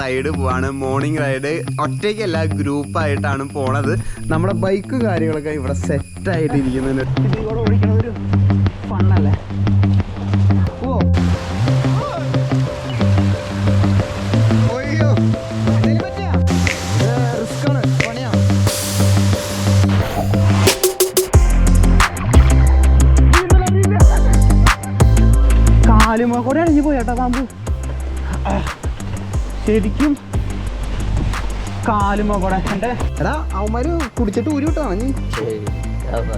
Ride പോവാണ്. Morning ride ഒറ്റയ്ക്കല്ല, ഗ്രൂപ്പായിട്ടാണ് പോണത്. നമ്മുടെ ബൈക്ക് കാര്യങ്ങളൊക്കെ ഇവിടെ സെറ്റായിട്ട് ഇരിക്കുന്നുണ്ട്. ഇതിലൂടെ ഓടിക്കണതൊരു ഫണ്ണല്ലേ. ഓ അയ്യോ എന്തെങ്കിലും പറ്റിയാ? റിസ്ക്കാണ്, പണിയാണ്. കാലുമ കൂടെ അഴിഞ്ഞു പോയാട്ടാ പാമ്പ്. ശരിക്കും കാലുമ കൂടെ എൻ്റെ എടാ അവന്മാര് കുടിച്ചിട്ട് ഊരി വിട്ടാണ് നീ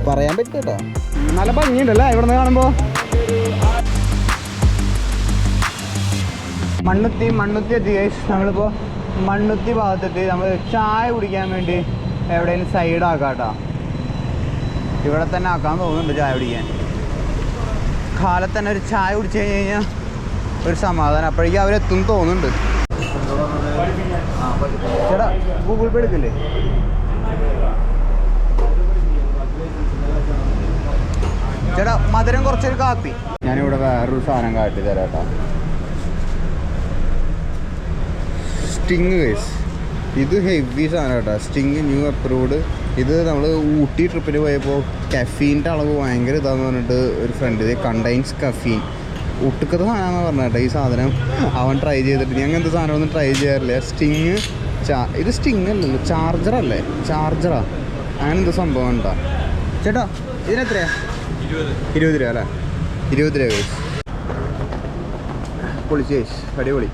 പറയാൻ പറ്റേട്ടാ. നല്ല ഭംഗിയുണ്ടല്ലേ ഇവിടെ നിന്ന് കാണുമ്പോ. മണ്ണുത്തി എത്തി ഗൈസ്. നമ്മളിപ്പോ മണ്ണുത്തി ഭാഗത്തെത്തി. നമ്മൾ ചായ കുടിക്കാൻ വേണ്ടി എവിടെയെങ്കിലും സൈഡ് ആക്കാം കേട്ടോ. ഇവിടെ തന്നെ ആക്കാൻ തോന്നുന്നുണ്ട് ചായ കുടിക്കാൻ. കാലത്ത് തന്നെ ഒരു ചായ കുടിച്ചു കഴിഞ്ഞ് കഴിഞ്ഞാൽ ഒരു സമാധാനം. അപ്പോഴേക്കും അവരെത്തും തോന്നുന്നുണ്ട്. ചേട്ടാ ഗൂഗിൾ പേ എടുക്കില്ലേ? ചേട്ടാ മധുരം കുറച്ചൊരു കാപ്പി. ഞാനിവിടെ വേറൊരു സാധനം കാട്ടി തരാം കേട്ടോ. സ്റ്റിങ് ഗൈസ്, ഇത് ഹെവി സാധനം കേട്ടോ. Sting new approved. ഇത് നമ്മൾ ഊട്ടി ട്രിപ്പിന് പോയപ്പോൾ കഫീൻ്റെ അളവ് ഭയങ്കര ഇതാന്ന് പറഞ്ഞിട്ട് ഒരു ഫ്രണ്ട് ഇത് കണ്ടെയ്ൻസ് കഫീൻ ഒട്ടുക്കത്തെ സാധനമാണെന്ന് പറഞ്ഞ കേട്ടോ. ഈ സാധനം അവൻ ട്രൈ ചെയ്തിട്ട് ഞാൻ എന്ത് സാധനമൊന്നും ട്രൈ ചെയ്യാറില്ല. സ്റ്റിങ് ഇത് സ്റ്റിങ് അല്ലല്ലോ, ചാർജറല്ലേ? ചാർജറാ അങ്ങനെ എന്തോ സംഭവം ഉണ്ടോ ചേട്ടാ? ഇതിനെത്രയാ? 20 രൂപ അല്ലേ? 20 രൂപ ഗൈസ്. പൊളിച്ച് ഗൈസ്, അടിപൊളി.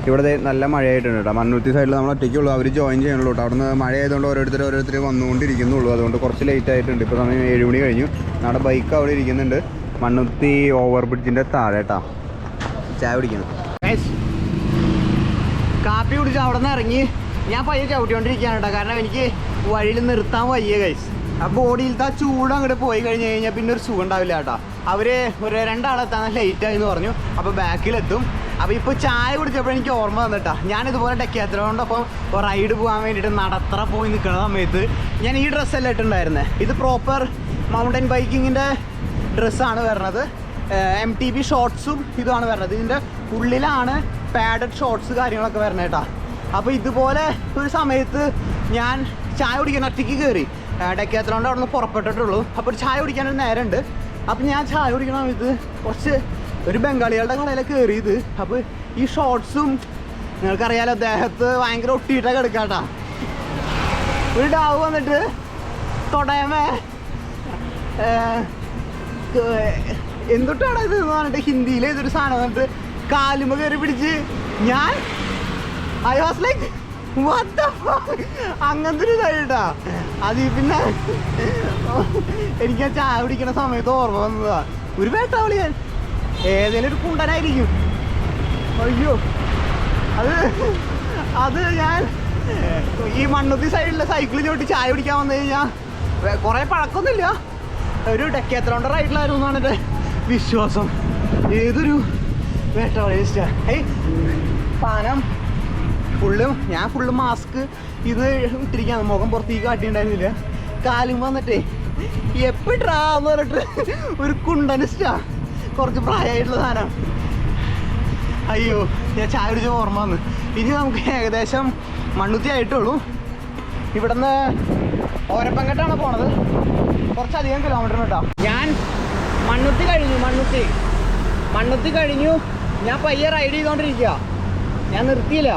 ഇവിടെ നല്ല മഴയായിട്ടുണ്ട് കേട്ടോ. മണ്ണുത്തി സൈഡിൽ നമ്മൾ ഒറ്റയ്ക്കുള്ളൂ, അവർ ജോയിൻ ചെയ്യണുള്ളൂ കേട്ടോ. അവിടെ നിന്ന് മഴ ആയതുകൊണ്ട് ഓരോരുത്തർ വന്നുകൊണ്ടിരിക്കുന്നുള്ളൂ. അതുകൊണ്ട് കുറച്ച് ലേറ്റ് ആയിട്ടുണ്ട്. ഇപ്പോൾ സമയം 7 മണി കഴിഞ്ഞു. നമ്മുടെ ബൈക്ക് അവിടെ ഇരിക്കുന്നുണ്ട് മണ്ണുത്തി ഓവർ ബ്രിഡ്ജിൻ്റെ താഴെ കേട്ടോ. ചായ കുടിക്കണം. കാപ്പി കുടിച്ച് അവിടെ നിന്ന് ഇറങ്ങി ഞാൻ പയ്യെ ചവിട്ടിക്കൊണ്ടിരിക്കുകയാണ് കേട്ടോ. കാരണം എനിക്ക് വഴിയിൽ നിർത്താൻ വയ്യ ഗൈസ്. ആ ബോഡിയിലത്തെ ആ ചൂട് അങ്ങോട്ട് പോയി കഴിഞ്ഞ് കഴിഞ്ഞാൽ പിന്നെ ഒരു സുഖം ഉണ്ടാവില്ല കേട്ടോ. അവർ ഒരു 2 ആളെത്താൻ ലേറ്റായി എന്ന് പറഞ്ഞു. അപ്പോൾ ബാക്കിലെത്തും. അപ്പോൾ ഇപ്പോൾ ചായ കുടിച്ചപ്പോൾ എനിക്ക് ഓർമ്മ വന്നിട്ടാ. ഞാനിതുപോലെ ഡെക്കാത്തലോണ്ടൊപ്പം റൈഡ് പോകാൻ വേണ്ടിയിട്ട് നടത്തറ പോയി നിൽക്കുന്ന സമയത്ത് ഞാൻ ഈ ഡ്രസ്സെല്ലാം ഇട്ടുണ്ടായിരുന്നത്. ഇത് പ്രോപ്പർ മൗണ്ടൻ ബൈക്കിങ്ങിൻ്റെ ഡ്രസ്സാണ് വരണത്. MTB ഷോർട്ട്സും ഇതുമാണ് വരണത്. ഇതിൻ്റെ ഉള്ളിലാണ് പാഡഡ് ഷോർട്ട്സ് കാര്യങ്ങളൊക്കെ വരണത് കേട്ടോ. അപ്പോൾ ഇതുപോലെ ഒരു സമയത്ത് ഞാൻ ചായ കുടിക്കാൻ ഒറ്റയ്ക്ക് കയറി. ഡെക്കാത്തലോണ്ട് അവിടെ നിന്ന് പുറപ്പെട്ടിട്ടുള്ളൂ. അപ്പോൾ ചായ കുടിക്കാനൊരു നേരമുണ്ട്. അപ്പോൾ ഞാൻ ചായ കുടിക്കണ സമയത്ത് കുറച്ച് ഒരു ബംഗാളികളുടെ കടയിലൊക്കെ കയറിയത്. അപ്പോൾ ഈ ഷോർട്ട്സും നിങ്ങൾക്കറിയാലോ ദേഹത്ത് ഭയങ്കര ഒട്ടിയിട്ടൊക്കെ എടുക്കാട്ടാ. ഒരു ഡാവ് വന്നിട്ട് തൊടയമേ എന്തൊട്ടാണ് ഇത് എന്ന് പറഞ്ഞിട്ട് ഹിന്ദിയിൽ ഇതൊരു സാധനം വന്നിട്ട് കാലുമ കയറി പിടിച്ച് ഞാൻ I was like what the fuck അങ്ങനത്തെ ഒരു ഇതായിട്ടാ. അത് പിന്നെ എനിക്ക് ആ ചായ കുടിക്കുന്ന സമയത്ത് ഓർമ്മ വന്നതാ. ഒരു വേട്ടാവളിയാൻ ഏതെങ്കിലും ഒരു കുണ്ടനായിരിക്കും. അയ്യോ അത് ഞാൻ ഈ മണ്ണുത്തി സൈഡിലെ സൈക്കിൾ ചോട്ടി ചായ കുടിക്കാൻ വന്നു കഴിഞ്ഞാൽ കുറേ പഴക്കമൊന്നുമില്ല, ഒരു ഡെക്കാത്തലോണ്ട് റൈഡിലായിരുന്നു എന്നാണ് എൻ്റെ വിശ്വാസം. ഏതൊരു വേട്ടവളിയ സാധനം ഞാൻ ഫുള്ള് മാസ്ക് ഇത് ഇട്ടിരിക്കുകയാണ്. മുഖം പുറത്തേക്ക് കാട്ടിയിട്ടുണ്ടായിരുന്നില്ല. കാലും വന്നിട്ടേ എപ്പിട്ടാന്ന് പറഞ്ഞിട്ട് ഒരു കുണ്ടനിസ്റ്റാ, കുറച്ച് പ്രായമായിട്ടുള്ള സാധനം. അയ്യോ ഞാൻ ചായ കുടിച്ച ഓർമ്മ വന്ന്. ഇനി നമുക്ക് ഏകദേശം മണ്ണുത്തി ആയിട്ടുള്ളൂ. ഇവിടുന്ന് ഓരപ്പങ്കട്ടാണ് പോണത്. കുറച്ചധികം കിലോമീറ്റർ കേട്ടോ. ഞാൻ മണ്ണുത്തി കഴിഞ്ഞു. ഞാൻ പയ്യെ റൈഡ് ചെയ്തുകൊണ്ടിരിക്കുക. ഞാൻ നിർത്തിയില്ല.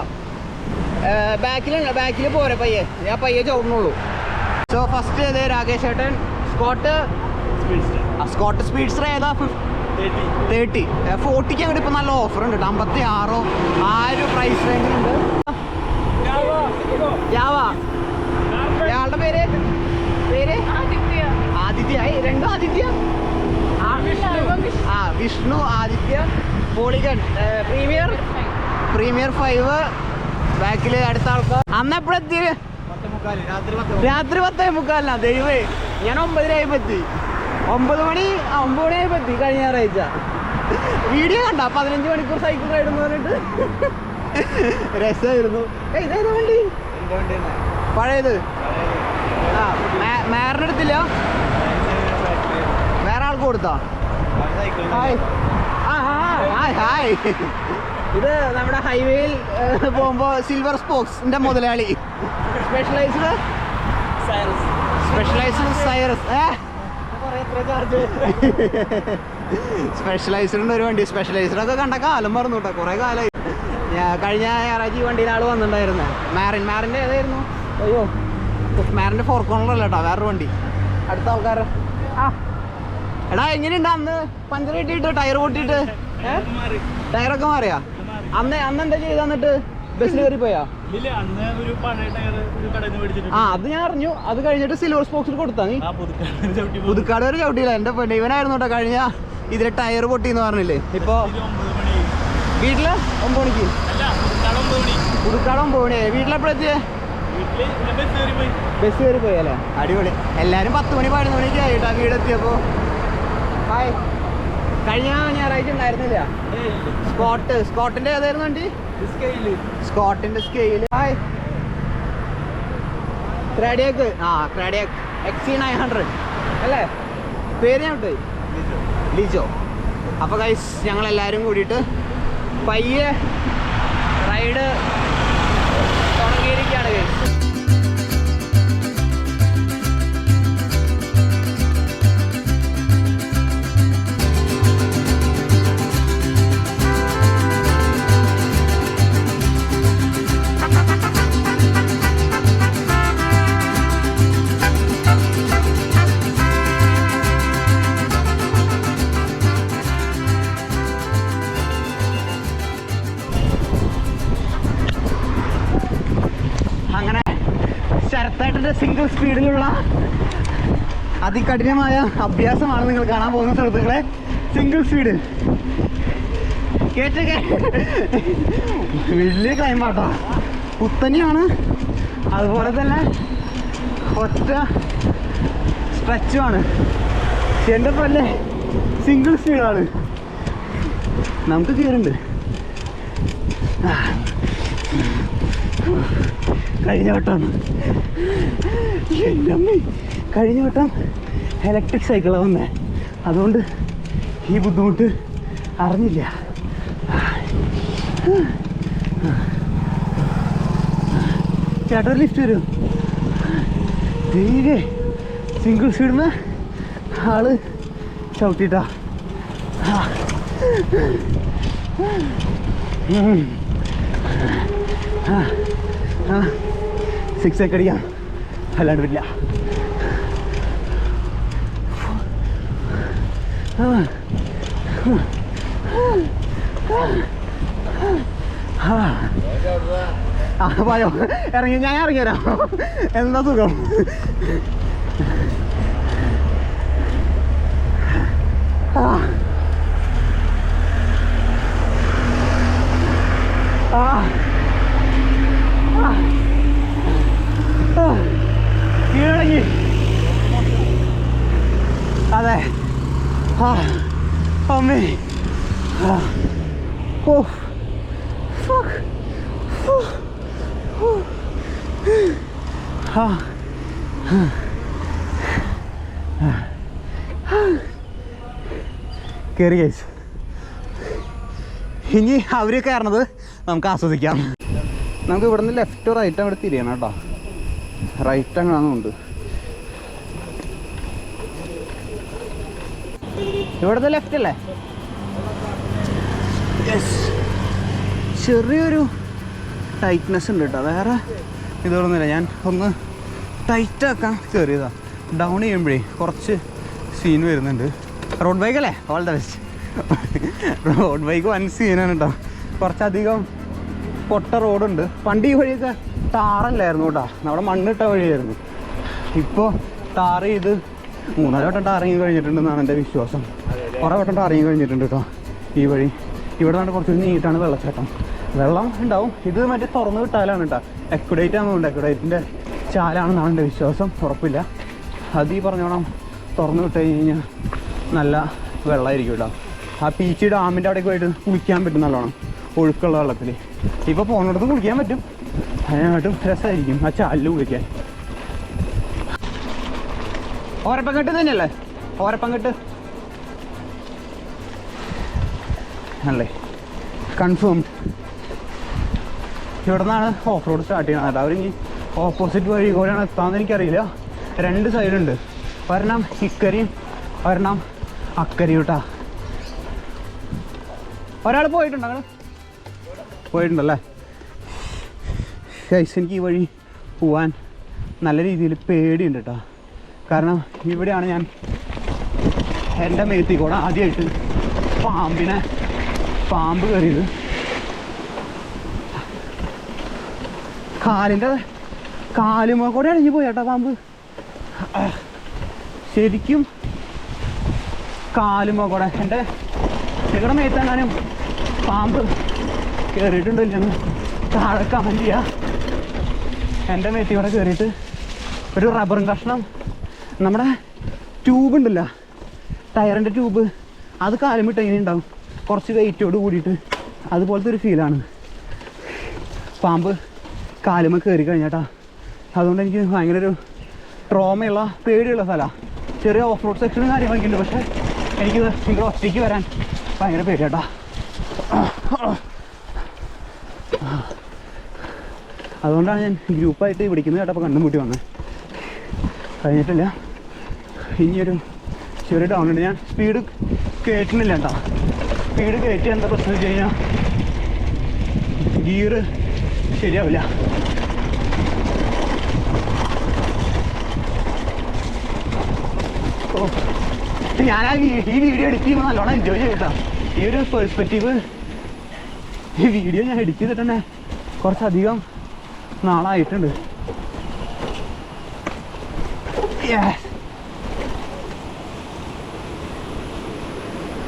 ബാക്കിൽ പോരെ പയ്യെ. ഞാൻ പയ്യെ ചോടുന്നുള്ളൂ. സോ ഫസ്റ്റ് ഏത് രാകേഷ് ചേട്ടൻ സ്കോട്ട് സ്പീഡ്സ്റ്റർ ഏതാ? 30. 40ക്ക് അങ്ങോട്ട് ഇപ്പം നല്ല ഓഫർ ഉണ്ട് കേട്ടോ. 56 ആ ഒരു പ്രൈസ് റേഞ്ചിലുണ്ട്. ഇയാളുടെ പേര് ആദിത്യ. രണ്ടും ആദിത്യ. വിഷ്ണു ആദിത്യ. പോളിഗൺ പ്രീമിയർ 5 ബാക്കിൽ അടുത്ത ആൾക്കാർ. അന്ന് എപ്പോഴെത്തി? രാത്രി 10:45. ദൈവമേ ഞാൻ 9:30 എത്തി. 9 മണിയായപ്പോൾ എത്തി കഴിഞ്ഞ ഞായറാഴ്ച. വീഡിയോ കണ്ട 15 മണിക്കൂർ സൈക്കിൾ റൈഡ് എന്ന് പറഞ്ഞിട്ട് രസമായിരുന്നു. ഇതേതാ വണ്ടി? പഴയത്. മേറിന് എടുത്തില്ല, വേറെ ആൾക്ക് കൊടുത്താ? ഹായ്. ഇത് നമ്മുടെ ഹൈവേയിൽ പോകുമ്പോൾ സിൽവർ സ്പോക്സിന്റെ മുതലാളി സ്പെഷ്യലൈസ്ഡ് സൈറസ് സ്പെഷ്യലൈസ്ഡിന്റെ ഒരു വണ്ടി സ്പെഷ്യലൈസ്ഡൊക്കെ കണ്ട കാലം മറന്നു കേട്ടോ. കുറേ കാലമായി. കഴിഞ്ഞ ഞായറാഴ്ച ഈ വണ്ടിയിൽ ആൾ വന്നിട്ടുണ്ടായിരുന്നു. മാറിൻ്റെ ഏതായിരുന്നു? അയ്യോ മാറിൻ്റെ 4 കോർണർ അല്ല കേട്ടോ, വേറൊരു വണ്ടി. അടുത്ത ആൾക്കാർ എടാ എങ്ങനെയുണ്ട് അന്ന് പഞ്ചർ കിട്ടിയിട്ട് ടയർ പൊട്ടിയിട്ട്? ടയറൊക്കെ മാറിയാ? അന്ന് എന്താ ചെയ്ത് തന്നിട്ട് ബസ്സിൽ കയറി പോയാ? അത് ഞാൻ അറിഞ്ഞു. അത് കഴിഞ്ഞിട്ട് സിൽവർ സ്പോക്സിൽ കൊടുത്താ നീ? പുതുക്കാട് വരെ ചവിട്ടിയില്ല. എന്റെ പെണ്ണ് ഇവനായിരുന്നു കേട്ടോ കഴിഞ്ഞ ഇതിലെ ടയർ പൊട്ടിന്ന് പറഞ്ഞില്ലേ. ഇപ്പൊ വീട്ടില് 9 മണിക്ക് പുതുക്കാട് 9 മണിയായി. വീട്ടിലെപ്പോഴെത്തിയേ? ബസ് കയറി പോയല്ലേ? അടിപൊളി. എല്ലാരും 10 മണി 11 മണിക്ക് ആയിട്ടാ വീടെത്തിയപ്പോ. ഹായ്. കഴിഞ്ഞ ഞായറാഴ്ച ഉണ്ടായിരുന്നില്ല സ്കോട്ടിന്റെ ഏതായിരുന്നു വണ്ടി? സ്കോട്ടിന്റെ സ്കെയില്. ഹായ്. ക്രാഡിയാക്ക്. ക്രാഡിയാക്ക് XC900 അല്ലേ പേര്? ഞാൻ വിട്ടു ലിജോ. അപ്പൊ ഗൈസ് ഞങ്ങളെല്ലാരും കൂടിയിട്ട് പയ്യെ റൈഡ് തുടങ്ങിയിരിക്കുകയാണ് ഗൈസ്. ശരത്തായിട്ടിന്റെ സിംഗിൾ സ്പീഡിലുള്ള അതികഠിനമായ അഭ്യാസമാണ് നിങ്ങൾ കാണാൻ പോകുന്ന സുഹൃത്തുക്കളെ. സിംഗിൾ സ്പീഡ് കേട്ടൊക്കെ വലിയ ക്ലൈമ്പാട്ടോ. കുത്തനെയാണ്, അതുപോലെ തന്നെ ഒറ്റ സ്ട്രെച്ചുമാണ്. എൻ്റെ പോലെ സിംഗിൾ സ്പീഡാണ്. നമുക്ക് കയറുണ്ട്. കഴിഞ്ഞ വട്ടം എൻ്റെ അമ്മ കഴിഞ്ഞ വട്ടം ഇലക്ട്രിക് സൈക്കിളാണ് വന്നേ. അതുകൊണ്ട് ഈ ബുദ്ധിമുട്ട് അറിഞ്ഞില്ല. ചേട്ടൻ ലിഫ്റ്റ് വരും. തീരെ സിംഗിൾ സ്പീഡിന് ആള് ചവിട്ടിട്ടാ. 6 ഒക്കെ അടിക്കാം, അല്ലാണ്ട് പറ്റില്ല. പോയോ? ഇറങ്ങി, ഞാൻ ഇറങ്ങി വരാം. എന്താ സുഖം. കീഴടങ്ങി. അതെ. അമ്മേ. കയറി കഴിച്ചു. ഇനി അവർ കയറണത് നമുക്ക് ആസ്വദിക്കാം. നമുക്ക് ഇവിടെ നിന്ന് ലെഫ്റ്റ് റൈറ്റ് അങ്ങോട്ട് തിരിയണം കേട്ടോ. റൈറ്റ് അങ്ങാന്നുണ്ട്. ഇവിടുത്തെ ലെഫ്റ്റ് അല്ലേ? ചെറിയൊരു ടൈറ്റ്നെസ് ഉണ്ട് കേട്ടോ. വേറെ ഇതൊന്നുമില്ല. ഞാൻ ഒന്ന് ടൈറ്റാക്കാൻ കയറിയതാ. ഡൗൺ ചെയ്യുമ്പോഴേ കുറച്ച് സീൻ വരുന്നുണ്ട്. റോഡ് ബൈക്ക് അല്ലേ? All the best. Road bike വൻ സീനാണ് കേട്ടോ. കുറച്ചധികം പൊട്ട റോഡുണ്ട്. പണ്ട് ഈ വഴിയൊക്കെ ടാറല്ലായിരുന്നു കേട്ടോ, നമ്മുടെ മണ്ണിട്ട വഴിയായിരുന്നു. ഇപ്പോൾ ടാർ ചെയ്ത് 3-4 വട്ടം ടാറിങ്ങി കഴിഞ്ഞിട്ടുണ്ടെന്നാണ് എൻ്റെ വിശ്വാസം. കുറേ വട്ടം ടാറിങ്ങി കഴിഞ്ഞിട്ടുണ്ട് കേട്ടോ ഈ വഴി. ഇവിടെ നിന്ന് കുറച്ച് നീട്ടാണ് വെള്ളച്ചാട്ടം. വെള്ളം ഉണ്ടാവും. ഇത് മറ്റേ തുറന്ന് വിട്ടാലാണ് കേട്ടോ. എക്വഡേറ്റ് ആണെന്നുണ്ട്. എക്വഡേറ്റിൻ്റെ ചാലാണെന്നാണ് എൻ്റെ വിശ്വാസം. ഉറപ്പില്ല. അത് ഈ പറഞ്ഞോണം തുറന്ന് വിട്ട് കഴിഞ്ഞാൽ നല്ല വെള്ളമായിരിക്കും കേട്ടോ. ആ പീച്ചി ഡാമിൻ്റെ അവിടേക്ക് പോയിട്ട് കുളിക്കാൻ പറ്റും നല്ലോണം ഒഴുക്കുള്ള വെള്ളത്തിൽ. ഇപ്പോൾ പോകുന്നിടത്ത് കുളിക്കാൻ പറ്റും. അതിനായിട്ടും രസമായിരിക്കും ആ ചാലിൽ കുളിക്കാൻ. ഓരപ്പങ്കെട്ട് തന്നെയല്ലേ? ഓരപ്പങ്കെട്ട് അല്ലേ? കൺഫേം. ഇവിടെ നിന്നാണ് ഓഫ് റോഡ് സ്റ്റാർട്ട് ചെയ്യണത് കേട്ടോ. അവരിനി ഓപ്പോസിറ്റ് വഴി കൂടെയാണ് എത്താമെന്ന് എനിക്കറിയില്ല. 2 സൈഡുണ്ട്, ഒരെണ്ണം ഇക്കരയും ഒരെണ്ണം അക്കരയും കേട്ടോ. ഒരാൾ പോയിട്ടുണ്ടോ? അങ്ങനെ പോയിട്ടുണ്ടല്ലേ? ഗൈസ്, എനിക്ക് ഈ വഴി പോവാൻ നല്ല രീതിയിൽ പേടിയുണ്ട് കേട്ടോ. കാരണം ഇവിടെയാണ് ഞാൻ എൻ്റെ മേത്തിൽ കൂടെ ആദ്യമായിട്ട് പാമ്പ് കയറിയത്. കാലുമ കൂടെ അണിഞ്ഞു പോയി കേട്ടോ പാമ്പ്. ശരിക്കും കാലുമ കൂടെ എൻ്റെ നിങ്ങളുടെ മേത്തെങ്ങാനും പാമ്പ് കയറിയിട്ടുണ്ടോ ഇല്ലെന്ന് താഴെ കമൻറ്റ് ചെയ്യുക. എൻ്റെ മേത്തിൽ കൂടെ കയറിയിട്ട് ഒരു റബ്ബറും കഷ്ണം, നമ്മുടെ ട്യൂബ് ഉണ്ടല്ലോ, ടയറിൻ്റെ ട്യൂബ്, അത് കാലുമിട്ട് ഇങ്ങനെ ഉണ്ടാവും, കുറച്ച് വെയിറ്റോട് കൂടിയിട്ട്. അതുപോലത്തെ ഒരു ഫീലാണ് പാമ്പ് കാലുമ കയറി കഴിഞ്ഞാട്ടാ. അതുകൊണ്ട് എനിക്ക് ഭയങ്കര ഒരു ട്രോമയുള്ള പേടിയുള്ള സ്ഥലമാണ്. ചെറിയ ഓഫ് റോഡ് സെക്ഷനും കാര്യങ്ങളൊക്കെ ഉണ്ട്, പക്ഷേ എനിക്ക് നിങ്ങൾ ഒറ്റയ്ക്ക് വരാൻ ഭയങ്കര പേടിയാട്ടാ. അതുകൊണ്ടാണ് ഞാൻ ഗ്രൂപ്പായിട്ട് വിളിക്കുന്നത് കേട്ടപ്പോൾ കണ്ടും കൂട്ടി വന്നത്. കഴിഞ്ഞിട്ടില്ല, ഇനിയൊരു ചെറിയ ഡൗൺ ഉണ്ട്. ഞാൻ സ്പീഡ് കയറ്റുന്നില്ല കേട്ടോ. സ്പീഡ് കയറ്റി എന്താ പ്രശ്നം വെച്ച് കഴിഞ്ഞാൽ ഗിയർ ശരിയാവില്ല. ഞാൻ ഈ വീഡിയോ എഡിറ്റ് ചെയ്യുമ്പോൾ നല്ലോണം എൻജോയ് ചെയ്തിട്ടാ. ഈ ഒരു പെർസ്പെക്റ്റീവ് ഈ വീഡിയോ ഞാൻ എഡിറ്റ് ചെയ്തിട്ട് തന്നെ കുറച്ചധികം നാളായിട്ടുണ്ട്.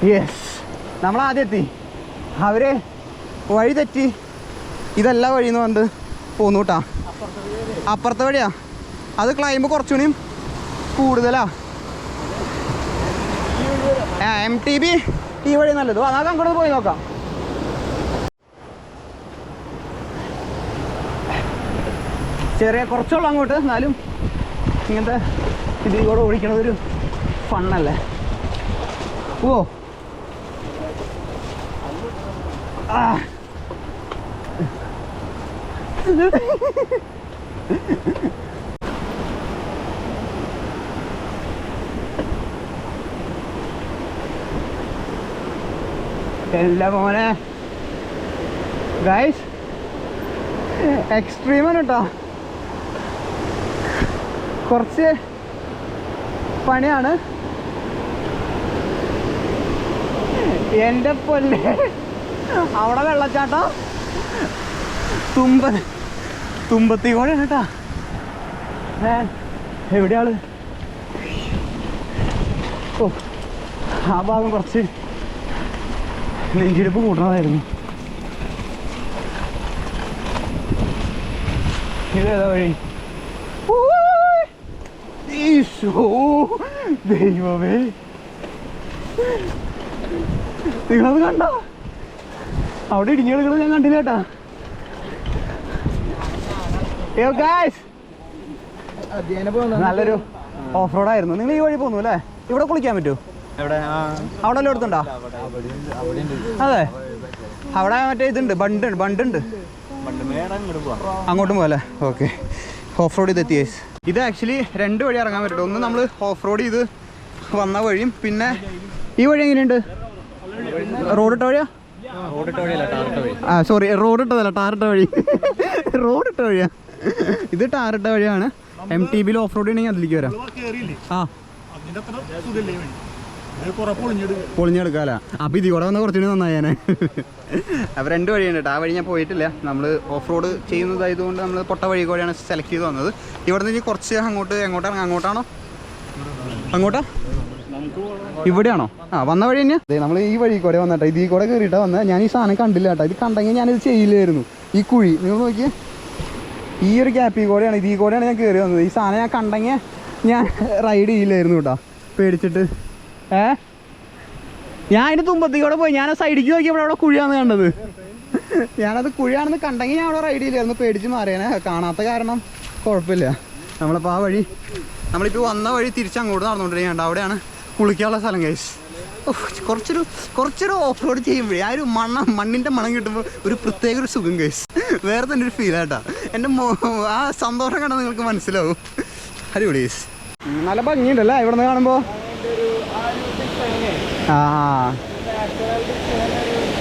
യെസ്, നമ്മൾ ആദ്യം എത്തി. അവര് വഴി തെറ്റി ഇതല്ല വഴിയെന്ന് പറഞ്ഞിട്ട് പോന്നു കേട്ടാ. അപ്പുറത്തെ വഴിയാ, അത് ക്ലൈംബ് കുറച്ചുകൂടിയും കൂടുതലാ. MTB ഈ വഴി നല്ലത്. അതൊക്കെ അങ്ങോട്ട് പോയി നോക്കാം. ചെറിയ കുറച്ചുള്ള അങ്ങോട്ട്, എന്നാലും ഇങ്ങനത്തെ ഇതിൽ കൂടെ ഓടിക്കണതൊരു ഫണ്ണല്ലേ. ഓ എല്ലാ മോനെ ഗൈസ്, എക്സ്ട്രീമാണ് കേട്ടോ. കുറച്ച് പണിയാണ്. എൻ്റെ പൊന്നെ, അവിടെ വെള്ളച്ചാട്ടം തുമ്പത്തി കൂടെയാണ് കേട്ടാ. എവിടെയാള്? ഓ, ആ ഭാഗം കുറച്ച് നെഞ്ചിടിപ്പ് കൂട്ടണമായിരുന്നു. ഇതേതാ വഴി? ഈശോ ദൈവമേ, നിങ്ങളത് കണ്ടോ? അവിടെ ഇടിഞ്ഞു കളിക്കുന്നത് ഞാൻ കണ്ടില്ല കേട്ടാ. നല്ലൊരു ഓഫ് റോഡ് ആയിരുന്നു. നിങ്ങൾ ഈ വഴി പോന്നു അല്ലേ? ഇവിടെ കുളിക്കാൻ പറ്റുമോ? അവിടെ എല്ലാം എടുത്തുണ്ടോ? അതെ, അവിടെ മറ്റേ ഇതുണ്ട്, ബണ്ടുണ്ട്. അങ്ങോട്ടും പോകല്ലേ? ഓക്കെ, ഓഫ് റോഡ് ചെയ്തെത്തി. ഇത് ആക്ച്വലി 2 വഴി ഇറങ്ങാൻ പറ്റും. ഒന്ന് നമ്മൾ ഓഫ് റോഡ് ചെയ്ത് വന്ന വഴിയും, പിന്നെ ഈ വഴി എങ്ങനെയുണ്ട്? റോഡ് ഇട്ട വഴിയാ? സോറി, റോഡ് ഇട്ടതല്ല, ടാറിട്ട വഴി. റോഡ് ഇട്ട വഴിയാ ഇത്, ടാറിട്ട വഴിയാണ്. MTBയിൽ ഓഫ് റോഡ് ചെയ്യണമെങ്കിൽ അതിലേക്ക് വരാം. പൊളിഞ്ഞെടുക്കാല. അപ്പൊ ഇതിൽ കൂടെ വന്ന കുറച്ചുകൂടി നന്നായേനെ. അപ്പൊ 2 വഴിയുണ്ട് കേട്ടോ. ആ വഴി ഞാൻ പോയിട്ടില്ല. നമ്മൾ ഓഫ് റോഡ് ചെയ്യുന്നതായതുകൊണ്ട് നമ്മൾ പൊട്ട വഴി കൂടെയാണ് സെലക്ട് ചെയ്ത് വന്നത്. ഇവിടെ നിന്ന് ഇനി കുറച്ച് അങ്ങോട്ടാണോ? അങ്ങോട്ടാ? ഇവിടെയാണോ? വന്ന വഴി തന്നെയാ. അതെ, നമ്മൾ ഈ വഴി കൂടെ വന്നിട്ടാ, ഇതിൽ കൂടെ കയറിയിട്ടാ വന്നത്. ഞാൻ ഈ സാധനം കണ്ടില്ല കേട്ടോ. ഇത് കണ്ടെങ്കിൽ ഞാനിത് ചെയ്യില്ലായിരുന്നു. ഈ കുഴി നിങ്ങൾ നോക്കിയേ, ഈ ഒരു ഗ്യാപ്പിൽ കൂടെയാണ്, ഇതിൽ കൂടെയാണ് ഞാൻ കയറി വന്നത്. ഈ സാധനം ഞാൻ കണ്ടെങ്കിൽ ഞാൻ റൈഡ് ചെയ്യില്ലായിരുന്നു കേട്ടോ, പേടിച്ചിട്ട്. ഞാൻ അതിന് തുമ്പത്തി കൂടെ പോയി. ഞാൻ സൈഡിലേക്ക് നോക്കിയപ്പോൾ അവിടെ കുഴിയാന്ന് കണ്ടത്. ഞാനത് കുഴിയാണെന്ന് കണ്ടെങ്കിൽ ഞാൻ അവിടെ റൈഡ് ചെയ്യില്ലായിരുന്നു, പേടിച്ച് മാറിയാനെ. കാണാത്ത കാരണം കുഴപ്പമില്ല. നമ്മളിപ്പോൾ ആ വഴി, നമ്മളിപ്പോൾ വന്ന വഴി തിരിച്ചങ്ങോട്ട് നടന്നുകൊണ്ടിരിക്കുകയാണ്. അവിടെയാണ് കുളിക്കാനുള്ള സ്ഥലം ഗൈസ്. കുറച്ചൊരു ഓഫ് റോഡ് ചെയ്യുമ്പോഴേ ആ ഒരു മണ്ണിൻ്റെ മണം കിട്ടുമ്പോൾ ഒരു പ്രത്യേക ഒരു സുഖം ഗൈസ്, വേറെ തന്നെ ഒരു ഫീലാട്ടാ. എൻ്റെ ആ സന്തോഷം കണ്ടാൽ നിങ്ങൾക്ക് മനസ്സിലാവും. അടിപൊളി ഗൈസ്, നല്ല ഭംഗിയുണ്ടല്ലേ ഇവിടെ നിന്ന് കാണുമ്പോൾ. ആ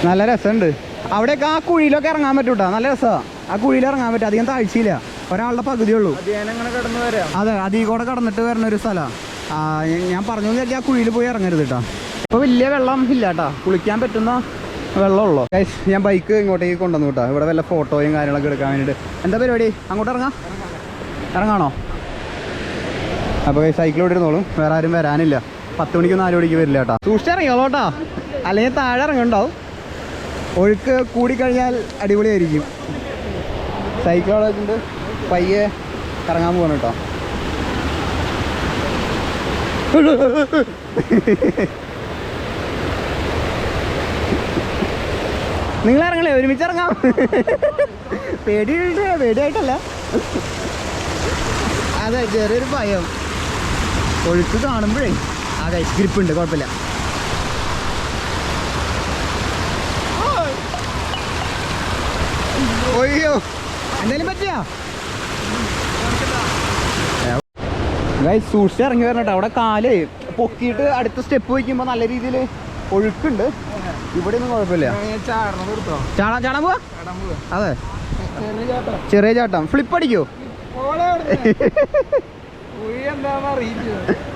നല്ല രസമുണ്ട്. അവിടെയൊക്കെ ആ കുഴിയിലൊക്കെ ഇറങ്ങാൻ പറ്റും കേട്ടോ, നല്ല രസമാണ്. ആ കുഴിയിൽ ഇറങ്ങാൻ പറ്റും, അധികം താഴ്ചയില്ല, ഒരാളുടെ പകുതിയുള്ളൂ. അതെ, അതിൽ കൂടെ കടന്നിട്ട് വരുന്ന ഒരു സ്ഥലമാണ്. ഞാൻ പറഞ്ഞു വിചാരിച്ചാൽ ആ കുഴിയിൽ പോയി ഇറങ്ങരുത് കേട്ടോ. ഇപ്പോൾ വലിയ വെള്ളം ഇല്ല കേട്ടോ, കുളിക്കാൻ പറ്റുന്ന വെള്ളമുള്ളൂ. ഗൈസ് ഞാൻ ബൈക്ക് ഇങ്ങോട്ടേക്ക് കൊണ്ടുവന്നു കേട്ടോ, ഇവിടെ വല്ല ഫോട്ടോയും കാര്യങ്ങളൊക്കെ എടുക്കാൻ വേണ്ടിയിട്ട്. എന്താ പരിപാടി, അങ്ങോട്ട് ഇറങ്ങാണോ? അപ്പോൾ സൈക്കിൾ ഓടിയിരുന്നോളും, വേറെ ആരും വരാനില്ല. 10 മണിക്ക് 4 മണിക്ക് വരില്ല കേട്ടോ. സൂക്ഷിച്ചിറങ്ങിയോളൂ കേട്ടോ, അല്ലെങ്കിൽ താഴെ ഇറങ്ങുന്നുണ്ടാവും. ഒഴുക്ക് കൂടിക്കഴിഞ്ഞാൽ അടിപൊളിയായിരിക്കും. സൈക്കിൾ ഓടിച്ചിട്ട് പയ്യെ ഇറങ്ങാൻ പോകണം കേട്ടോ. നിങ്ങൾ ഇറങ്ങലേ, ഒരുമിച്ച് ഇറങ്ങാം. പേടിയായിട്ടല്ല, അതെ ചെറിയൊരു ഭയം. ഒഴുക്ക് കാണുമ്പോഴേ ആ കൈസ് ഗ്രിപ്പുണ്ട്, കുഴപ്പമില്ല. ഒയ്യോ എന്തായാലും പറ്റിയാ ഗൈസ്, സൂക്ഷിച്ച് ഇറങ്ങി വരണം കേട്ടോ. അവിടെ കാല് പൊക്കിയിട്ട് അടുത്ത സ്റ്റെപ്പ് വയ്ക്കുമ്പോൾ നല്ല രീതിയിൽ ഒഴുക്കുണ്ട്. ഇവിടെ ഒന്നും കുഴപ്പമില്ല. ചാടാൻ പോവാ? അതെ, ചെറിയ ചാട്ടം. ഫ്ലിപ്പ് അടിക്കോ?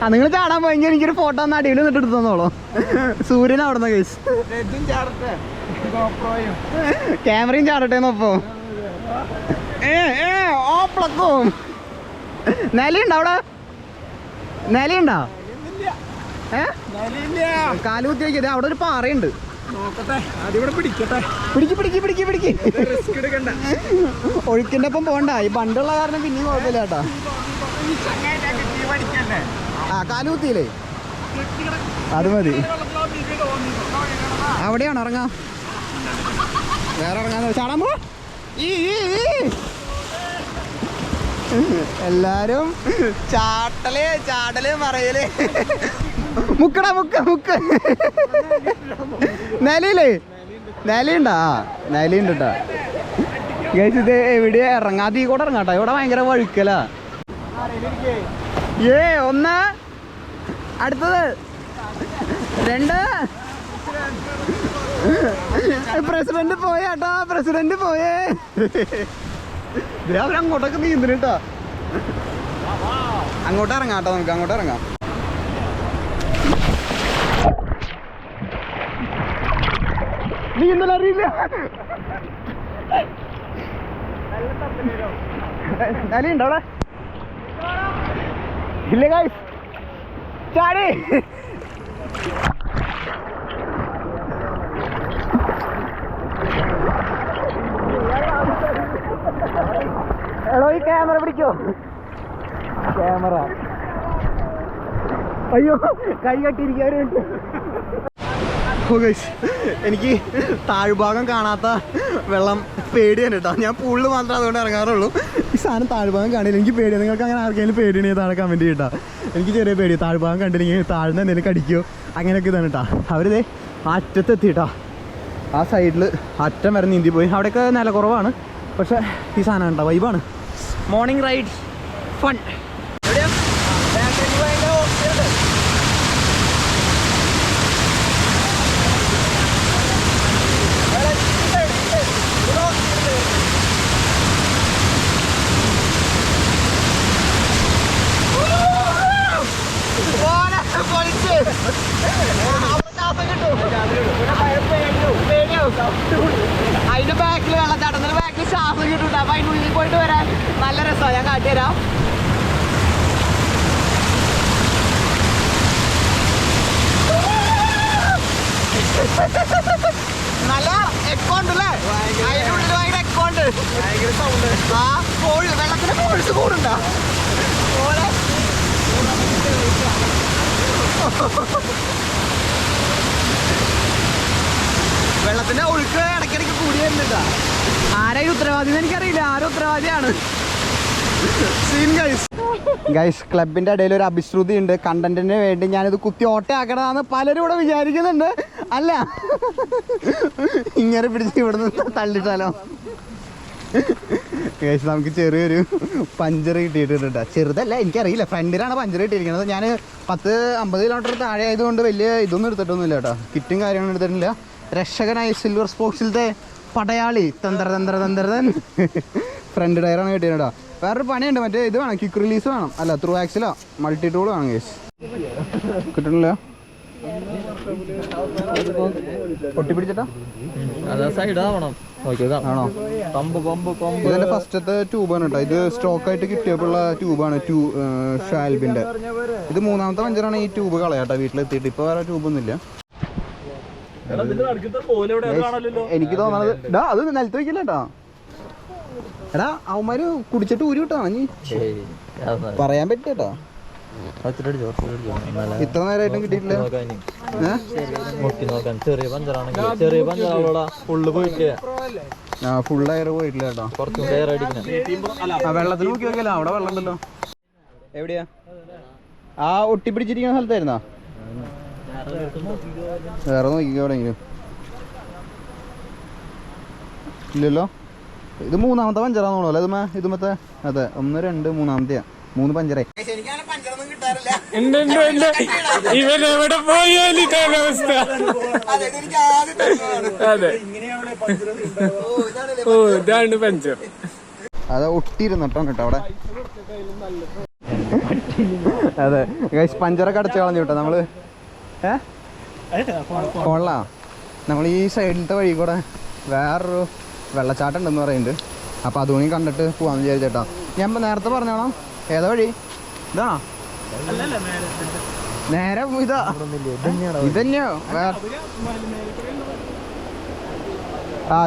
ആ നിങ്ങൾ ചാടാൻ പോയി എനിക്കൊരു ഫോട്ടോ ഒന്ന് അടിയിൽ നിന്നിട്ട് എടുത്തു തന്നോളൂ. സൂര്യൻ അവിടെ നിന്ന് ഗൈസ്. ക്യാമറയും ചാടട്ടേന്നപ്പോ. ഓപ്ലക്കും നിലയുണ്ടോ അവിടെ? നിലയുണ്ടോ? കാലുകുത്തി വയ്ക്കത്. അവിടെ ഒരു പാറയുണ്ട്. ഒഴുക്കിന്റെ ഒപ്പം പോണ്ട, ഈ പണ്ടുള്ള കാരണം പിന്നെയും കുഴപ്പമില്ല കേട്ടാ. ആ കാലുകുത്തിയില്ലേ, അത് മതി. അവിടെയാണ് ഇറങ്ങാം, വേറെ ഇറങ്ങാൻ ചാടാൻ പോ. എല്ലാരും ചാടല് പറയല്. മുക്കടാ മുക്ക്. നിലയുണ്ടാ? നിലയുണ്ട് കേട്ടാ ഗൈസ്. ഇത് എവിടെ ഇറങ്ങാതെ കൂടെ ഇറങ്ങാട്ടോ, ഇവിടെ ഭയങ്കര വഴുക്കലാ. ഒന്ന്, അടുത്തത് 2. പ്രസിഡന്റ് പോയാട്ടോ, പ്രസിഡന്റ് പോയേ. അവരങ്ങോട്ടൊക്കെ നീന്തിട്ടാ. അങ്ങോട്ട് ഇറങ്ങാട്ടോ, നമുക്ക് അങ്ങോട്ട് ഇറങ്ങാം. നീന്തൽ അറിയില്ല. നിലയുണ്ടോ അവിടെ? ഇല്ല ഗൈസ്, ചാടി. എടോ ഈ ക്യാമറ പിടിക്കോ, ക്യാമറ. അയ്യോ കൈ കെട്ടിയിരിക്കാറുണ്ട്. എനിക്ക് താഴ്ഭാഗം കാണാത്ത വെള്ളം പേടിയാണ് കേട്ടോ. ഞാൻ പൂളിൽ മാത്രമേ അതുകൊണ്ട് ഇറങ്ങാറുള്ളൂ. ഈ സാധനം താഴ്ഭാഗം കാണില്ല, എനിക്ക് പേടിയാണ്. നിങ്ങൾക്ക് അങ്ങനെ ആർക്കെങ്കിലും പേടിയാണെങ്കിൽ താഴെ കമൻറ്റ് ചെയ്യട്ടോ. എനിക്ക് ചെറിയ പേടി, താഴ്ഭാഗം കണ്ടില്ലെങ്കിൽ താഴ്ന്ന എന്തെങ്കിലും കടിക്കോ അങ്ങനെയൊക്കെ ഇതാണ് കേട്ടോ. അവരിതേ അറ്റത്തെത്തിയിട്ടാ, ആ സൈഡിൽ അറ്റം വരെ നീന്തി പോയി. അവിടെയൊക്കെ നില കുറവാണ്, പക്ഷേ ഈ സാധനം ഉണ്ടോ വൈബാണ്. Morning ride fun. അതിന്റെ ബാക്കിൽ വെള്ളച്ചാട്ടത്തിന്റെ ബാക്കിൽ ശ്വാസം കിട്ടും. അപ്പൊ അതിൻ്റെ ഉള്ളിൽ പോയിട്ട് വരാൻ നല്ല രസമാണ്, ഞാൻ കാട്ടിത്തരാം. നല്ല എക്കോണ്ട് അല്ലേ, അതിന്റെ ഉള്ളിൽ ഭയങ്കര എക്കോണ്ട്. ആ കോഴി വെള്ളത്തിന് കോഴ്സ് കൂടുണ്ടോ? വെള്ളത്തിന്റെ ഒഴുക്ക് ഇടയ്ക്കിടയ്ക്ക് കൂടി വരുന്നുണ്ടാ. ആരായി ഉത്തരവാദി എന്ന് എനിക്കറിയില്ല, ആരും ഉത്തരവാദിയാണ്. ഗൈസ് ക്ലബിന്റെ ഇടയിൽ ഒരു അഭിശ്രുതി ഉണ്ട്. കണ്ടന്റിന് വേണ്ടി ഞാനിത് കുത്തി ഓട്ടയാക്കണതാന്ന് പലരും ഇവിടെ വിചാരിക്കുന്നുണ്ട്. അല്ല, ഇങ്ങനെ പിടിച്ച് ഇവിടുന്ന് തള്ളിട്ടാലോ. ഗൈസ് നമുക്ക് ചെറിയൊരു പഞ്ചർ കിട്ടിയിട്ടുണ്ട്. ചെറുതല്ല, എനിക്കറിയില്ല, ഫ്രണ്ടിലാണ് പഞ്ചർ കിട്ടിയിരിക്കുന്നത്. ഞാൻ 10-50 കിലോമീറ്റർ താഴെ ആയതുകൊണ്ട് വലിയ ഇതൊന്നും എടുത്തിട്ടൊന്നുമില്ല കേട്ടോ. കിറ്റും കാര്യങ്ങളും എടുത്തിട്ടില്ല. രക്ഷകനായി സിൽവർ സ്പോക്സിലത്തെ പടയാളി തന്ത്രതൻ ഫ്രണ്ട് ടയറാണ് കിട്ടിയത് കേട്ടോ. വേറൊരു പണിയുണ്ട്, മറ്റേ ഇത് വേണം, ക്വിക്ക് റിലീസ് വേണം. അല്ല, ത്രൂ ആക്സിലോ മൾട്ടി ടൂൾ വേണം ഗൈസ്. കിട്ടണില്ല, പൊട്ടിപ്പിടിച്ചിട്ടാ ആണോ? ഇതിന്റെ ഫസ്റ്റത്തെ ട്യൂബാണ് കേട്ടോ. ഇത് സ്റ്റോക്കായിട്ട് കിട്ടിയപ്പോഴുള്ള ട്യൂബാണ്, ഷാൽബിന്റെ. ഇത് 3ാമത്തെ പഞ്ചറാണ്. ഈ ട്യൂബ് കളയാട്ടോ വീട്ടിലെത്തിയിട്ട്. ഇപ്പൊ വേറെ ട്യൂബൊന്നുമില്ല. എനിക്ക് തോന്നണത് അത് നിലത്ത് വയ്ക്കില്ല കേട്ടോ. എടാ അവന്മാര് കുടിച്ചിട്ട് ഊരി വിട്ടാ നീ പറയാൻ പറ്റേട്ടോ. ഇത്ര നേരമായിട്ടും കിട്ടിയിട്ടില്ല. ഫുൾ എയർ പോയിട്ടില്ല കേട്ടോ. വെള്ളത്തിൽ നോക്കി നോക്കിയല്ലോ, അവിടെ വെള്ളം ഉണ്ടല്ലോ. എവിടെയാ? ആ ഒട്ടിപ്പിടിച്ചിരിക്കുന്ന സ്ഥലത്തായിരുന്നോ? വേറെ നോക്കിക്കോ എവിടെയെങ്കിലും. ഇല്ലല്ലോ. ഇത് 3ാമത്തെ പഞ്ചറാന്ന് തോന്നുന്നു. ഇതുമത്തെ അതെ, 1, 2, 3ാമത്തെയാ. 3 പഞ്ചറായി. ഇവനെവിടെ പോയാലും അവസ്ഥ അതെ. ഓ, ഇതാണ് പഞ്ചർ. അത് ഒട്ടിയിരുന്നിട്ടോ കേട്ടോ അവിടെ. അതെ പഞ്ചറൊക്കെ അടച്ചു കളഞ്ഞു കേട്ടോ നമ്മള്. കൊള്ളാം. നമ്മൾ ഈ സൈഡിലത്തെ വഴി കൂടെ വേറൊരു വെള്ളച്ചാട്ടം ഉണ്ടെന്ന് പറയുന്നുണ്ട്. അപ്പോൾ അതുകൊണ്ട് കണ്ടിട്ട് പോകാമെന്ന് വിചാരിച്ചേട്ടാ. ഞാൻ നേരത്തെ പറഞ്ഞോളാം. ഏതാ വഴി? ഇതാ നേരെ ഇതാ ഇതന്നെയോ? ആ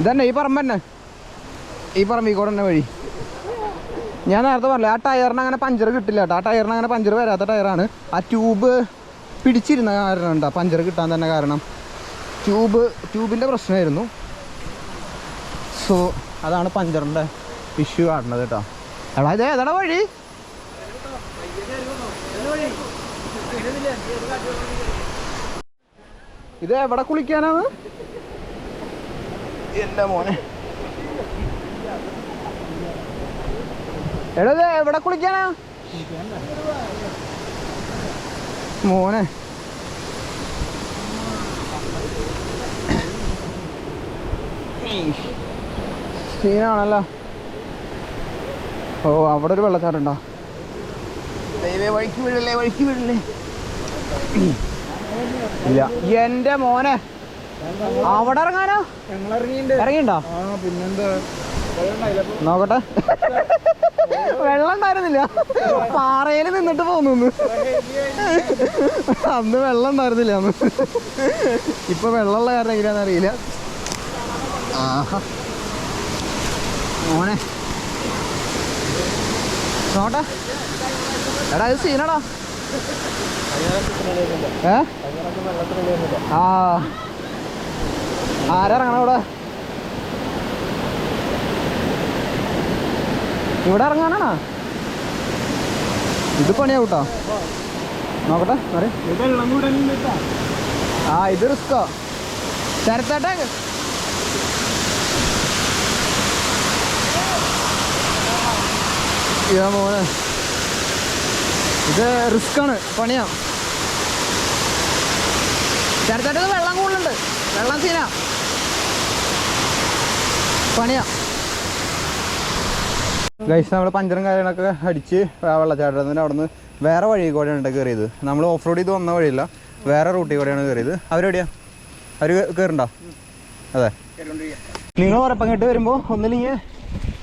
ഇതന്നെ ഈ പറമ്പ് തന്നെ. ഈ പറമ്പിൽ കൂടെ തന്നെ വഴി. ഞാൻ നേരത്തെ പറഞ്ഞില്ല, ആ ടയറിന് അങ്ങനെ പഞ്ചർ കിട്ടില്ല കേട്ടോ. ആ ടയറിന് അങ്ങനെ പഞ്ചർ വരാത്ത ടയറാണ്. ആ ട്യൂബ് പിടിച്ചിരുന്ന കാരണം ഉണ്ടോ പഞ്ചർ കിട്ടാൻ തന്നെ കാരണം. ട്യൂബിൻ്റെ പ്രശ്നമായിരുന്നു. സോ അതാണ് പഞ്ചറിൻ്റെ ഇഷ്യൂ കാണുന്നത് കേട്ടോ. എടാ ഇത് ഏതാടാ വഴി? ഇത് എവിടെ കുളിക്കാനാണ്? എൻ്റെ മോനെ, എടാ ഇത് എവിടെ കുളിക്കാനാ മോനെ? സീനാണല്ലോ. ഓ അവിടെ ഒരു വെള്ളച്ചാട്ടമുണ്ടോ? വഴിക്ക് വീഴല്ലേ. ഇല്ല എൻ്റെ മോനെ, അവിടെ ഇറങ്ങാനോ? ഇറങ്ങിണ്ടോ? പിന്നെന്താ നോക്കട്ടെ. വെള്ളം ഉണ്ടായിരുന്നില്ല, പാറയിൽ നിന്നിട്ട് പോന്നു. അന്ന് വെള്ളം ഉണ്ടായിരുന്നില്ല അന്ന്. ഇപ്പൊ വെള്ളമുള്ള കാരണം എങ്ങനെയാണെന്ന് അറിയില്ല. ആഹാ മോനെ നോട്ടെ. എടാ ഇത് സീനടാ. ആരിറങ്ങണം ഇവിടെ? ഇവിടെ ഇറങ്ങാനാണോ? ഇത് പണിയാവൂട്ടോ. നോക്കട്ടെ. ആ ഇത് റിസ്കോ. ചരത്തേട്ടെ മോനെ, ഇത് റിസ്ക്കാണ്, പണിയാ. ചരത്തേട്ടത് വെള്ളം കൂടുതലുണ്ട്. വെള്ളം സീനാ, പണിയാ. ഗൈസ് നമ്മൾ പഞ്ചറും കാര്യങ്ങളൊക്കെ അടിച്ച് വെള്ളച്ചാട്ടത്തിൻ്റെ അവിടെ നിന്ന് വേറെ വഴി കൂടെയാണ് കയറിയത്. നമ്മൾ ഓഫ് റോഡ് ചെയ്ത് വന്ന വഴിയില്ല, വേറെ റൂട്ടിൽ കൂടെയാണ് കയറിയത്. അവരെവിടെയാ? അവർ കയറുണ്ടോ? അതെ. നിങ്ങൾ ഉറപ്പങ്ങോട്ട് വരുമ്പോൾ ഒന്നില്ലെങ്കിൽ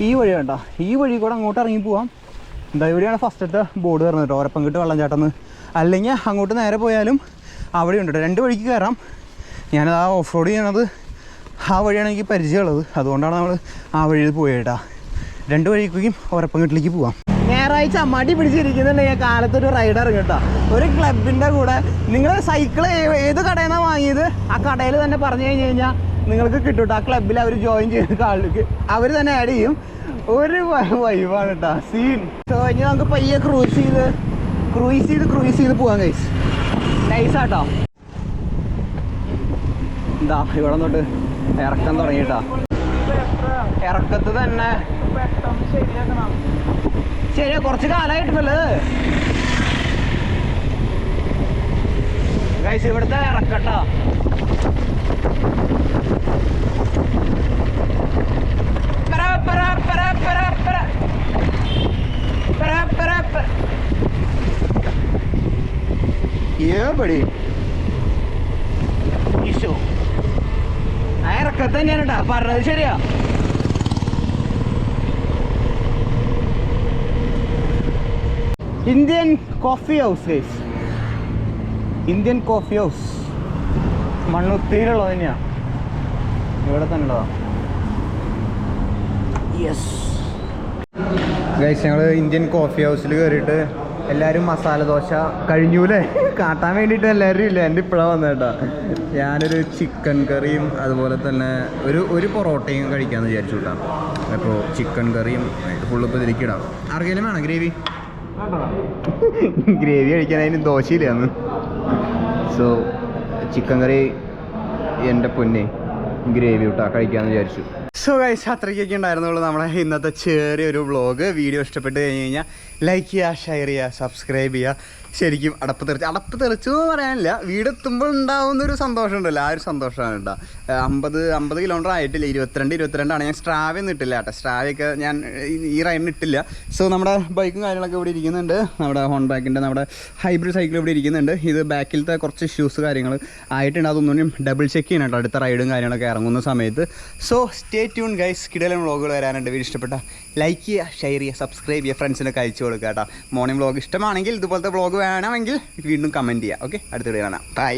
ഈ വഴി വേണ്ട, ഈ വഴി കൂടെ അങ്ങോട്ട് ഇറങ്ങി പോവാം. എന്താ ഇവിടെയാണ് ഫസ്റ്റത്തെ ബോർഡ് കയറുന്നത് കേട്ടോ, ഉറപ്പങ്കിട്ട് വെള്ളച്ചാട്ടം. അല്ലെങ്കിൽ അങ്ങോട്ട് നേരെ പോയാലും അവിടെ ഉണ്ട് കേട്ടോ. 2 വഴിക്ക് കയറാം. ഞാനത് ആ ഓഫ് റോഡ് ചെയ്യണത് ആ വഴിയാണ് എനിക്ക് പരിചയമുള്ളത്, അതുകൊണ്ടാണ് നമ്മൾ ആ വഴിയിൽ പോയേട്ടാ. 2 വഴിക്കും ഉറപ്പങ്കിട്ടിലേക്ക് പോവാം. ഞായറാഴ്ച മടി പിടിച്ചിരിക്കുന്നുണ്ടെങ്കിൽ കാലത്തൊരു റൈഡ് ഇറങ്ങും കേട്ടോ, ഒരു ക്ലബിൻ്റെ കൂടെ. നിങ്ങൾ സൈക്കിൾ ഏത് കടയിൽ നിന്നാണ് വാങ്ങിയത് ആ കടയിൽ തന്നെ പറഞ്ഞു കഴിഞ്ഞ് കഴിഞ്ഞാൽ നിങ്ങൾക്ക് കിട്ടും കേട്ടോ. ആ ക്ലബ്ബിൽ അവർ ജോയിൻ ചെയ്ത് അവർ തന്നെ ആഡ് ചെയ്യും. ഒരു വൈവാണ് കേട്ടോ സീൻ. സോ ഇനി നമുക്ക് പയ്യെ ക്രൂസ് ചെയ്ത് പോവാം ഗൈസ്. നൈസാട്ടോ. എന്താ ഇവിടെ തൊട്ട് ഇറക്കം തുടങ്ങിട്ടാ. ഇറക്കത്ത് തന്നെ ശരിയാ, കുറച്ച് കാലമായിട്ടുള്ളത് ഗൈസ്. ഇവിടുത്തെ ഇറക്കട്ടാ. ഇറക്കത്ത് തന്നെയാണ് കേട്ടാ പറഞ്ഞത്, ശരിയാ. Indian coffee house guys. Indian coffee house മണ്ണുത്തിയിലുള്ളത് തന്നെയാണ്, ഇവിടെ തന്നെ ഉള്ളതാ. യെസ് ഗൈസ്, ഞങ്ങൾ ഇന്ത്യൻ കോഫി ഹൗസിൽ കയറിയിട്ട് എല്ലാവരും മസാല ദോശ കഴിഞ്ഞൂലേ കാട്ടാൻ വേണ്ടിയിട്ട് എല്ലാവരും ഇല്ല. എൻ്റെ ഇപ്പോഴാണ് വന്നേട്ടാ. ഞാനൊരു ചിക്കൻ കറിയും അതുപോലെ തന്നെ ഒരു പൊറോട്ടയും കഴിക്കാമെന്ന് വിചാരിച്ചു കേട്ടോ. അപ്പോൾ ചിക്കൻ കറിയും ഫുള്ള് ഇപ്പോൾ ഇതിലേക്കിടാം. ആർക്കെങ്കിലും വേണം ഗ്രേവി? ഗ്രേവി കഴിക്കാൻ അതിന് ദോശയില്ലാന്ന്. സോ ചിക്കൻ കറി എൻ്റെ പൊന്നെ ഗ്രേവി ഇട്ടാ കഴിക്കാമെന്ന് വിചാരിച്ചു. സോ ഗൈസ്, അത്രയ്ക്കൊക്കെ ഉണ്ടായിരുന്നുള്ളൂ നമ്മുടെ ഇന്നത്തെ ചെറിയൊരു വ്ളോഗ്. വീഡിയോ ഇഷ്ടപ്പെട്ട് കഴിഞ്ഞ് കഴിഞ്ഞാൽ ലൈക്ക് ചെയ്യുക, ഷെയർ ചെയ്യുക, സബ്സ്ക്രൈബ് ചെയ്യുക. ശരിക്കും അടപ്പ് തെറിച്ചു എന്ന് പറയാനില്ല, വീടെത്തുമ്പോൾ ഉണ്ടാവുന്നൊരു സന്തോഷം ഉണ്ടല്ലോ, ആ ഒരു സന്തോഷമാണ് കേട്ടോ. 50 കിലോമീറ്റർ ആയിട്ടില്ല, 22 ഞാൻ സ്ട്രാവൊന്നും ഇട്ടില്ല കേട്ടോ. സ്ട്രാവൊക്കെ ഞാൻ ഈ റൈഡിന് ഇട്ടില്ല. സോ നമ്മുടെ ബൈക്കും കാര്യങ്ങളൊക്കെ ഇവിടെ ഇരിക്കുന്നുണ്ട്. നമ്മുടെ ഹോൺബാക്കിൻ്റെ നമ്മുടെ ഹൈബ്രിഡ് സൈക്കിൾ ഇവിടെ ഇരിക്കുന്നുണ്ട്. ഇത് ബാക്കിലത്തെ കുറച്ച് ഇഷ്യൂസ് കാര്യങ്ങൾ ആയിട്ടുണ്ട്, അതൊന്നും ഡബിൾ ചെക്ക് ചെയ്യണം കേട്ടോ അടുത്ത റൈഡും കാര്യങ്ങളൊക്കെ ഇറങ്ങുന്ന സമയത്ത്. സോ സ്റ്റേ ട്യൂൺ ഗൈസ്, കിടലൻ വ്ളോഗുകൾ വരാനുണ്ട്. വീഡിയോ ഇഷ്ടപ്പെട്ട ലൈക്ക് ചെയ്യുക, ഷെയർ ചെയ്യുക, സബ്സ്ക്രൈബ് ചെയ്യുക, ഫ്രണ്ട്സിനൊക്കെ അയച്ചു കൊടുക്കുക കേട്ടോ. മോർണിംഗ് വ്ളോഗ് ഇഷ്ടമാണെങ്കിൽ, ഇതുപോലത്തെ വ്ളോഗ് വേണമെങ്കിൽ വീണ്ടും കമൻറ്റ് ചെയ്യുക. ഓക്കെ, അടുത്ത വീഡിയോ കാണാം. ബൈ.